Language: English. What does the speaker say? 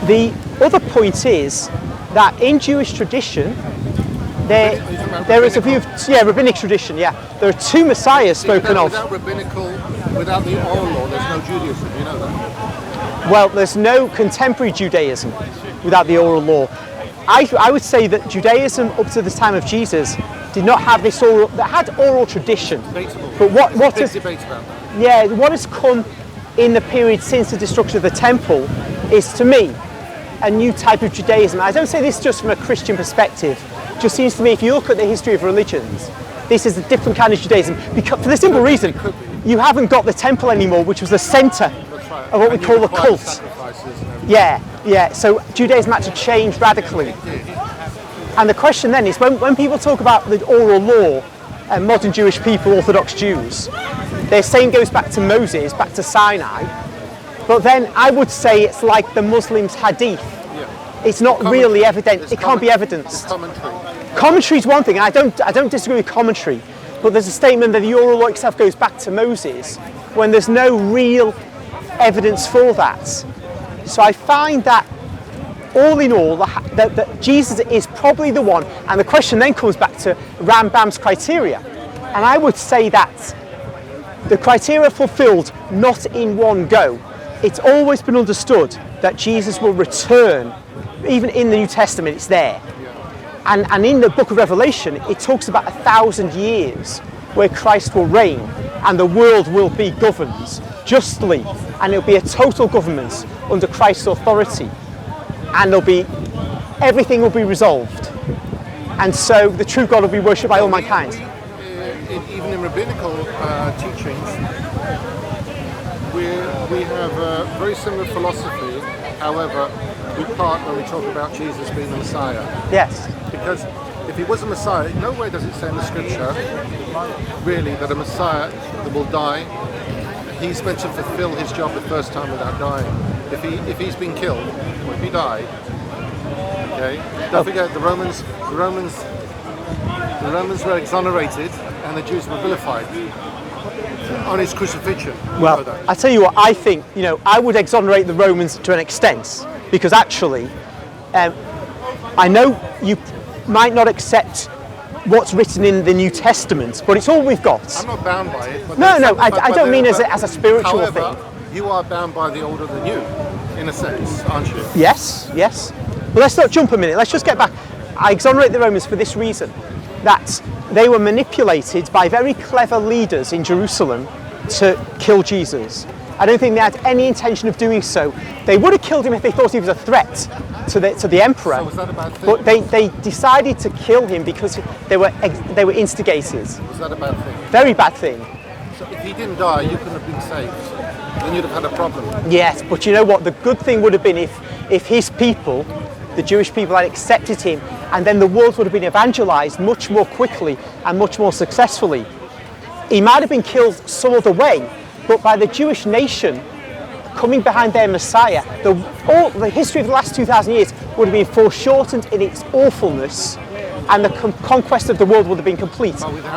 The other point is that in Jewish tradition, there is a view of rabbinic tradition. Yeah, there are two messiahs spoken of. Without the oral law, there's no Judaism. You know that. Well, there's no contemporary Judaism without the oral law. I would say that Judaism up to the time of Jesus did not have this oral. That had oral tradition. Debatable. But what has debate about that? Yeah, what has come in the period since the destruction of the temple is, to me, a new type of Judaism. I don't say this just from a Christian perspective. It just seems to me, if you look at the history of religions, this is a different kind of Judaism. Because, for the simple reason, you haven't got the temple anymore, which was the centre of what we call the cult. Yeah. So Judaism had to change radically. And the question then is, when people talk about the oral law and modern Jewish people, Orthodox Jews, their saying goes back to Moses, back to Sinai. But then I would say it's like the Muslims' hadith. It's not really evident. It can't be evidenced. Commentary is one thing, and I don't disagree with commentary. But there's a statement that the oral law itself goes back to Moses, when there's no real evidence for that. So I find that, all in all, that Jesus is probably the one, and the question then comes back to Rambam's criteria. And I would say that the criteria are fulfilled not in one go. It's always been understood that Jesus will return. Even in the New Testament, it's there. And in the book of Revelation, it talks about 1,000 years where Christ will reign and the world will be governed justly, and it'll be a total government under Christ's authority, and everything will be resolved, and so the true God will be worshipped by all mankind. Even in rabbinical teachings, we have a very similar philosophy. However, we part when we talk about Jesus being the Messiah. Yes. Because if he was a Messiah, nowhere does it say in the scripture, really, that a Messiah that will die, he's meant to fulfill his job the first time without dying. If he's been killed, or if he died, okay, don't forget the Romans were exonerated and the Jews were vilified on his crucifixion. Well, I tell you what, I think, I would exonerate the Romans to an extent, because actually, I know you might not accept what's written in the New Testament, but it's all we've got. I'm not bound by it. But no, I don't mean as a spiritual thing. You are bound by the old or the new, in a sense, aren't you? Yes. But let's not jump a minute. Let's just get back. I exonerate the Romans for this reason, that they were manipulated by very clever leaders in Jerusalem to kill Jesus. I don't think they had any intention of doing so. They would have killed him if they thought he was a threat to the emperor. So was that a bad thing? But they decided to kill him because they were instigators. Was that a bad thing? Very bad thing. So if he didn't die, you couldn't have been saved. Then you'd have had a problem. Yes, but you know what? The good thing would have been if his people, the Jewish people, had accepted him, and then the world would have been evangelized much more quickly and much more successfully. He might have been killed some other way, but by the Jewish nation coming behind their Messiah, the history of the last 2,000 years would have been foreshortened in its awfulness, and the conquest of the world would have been complete.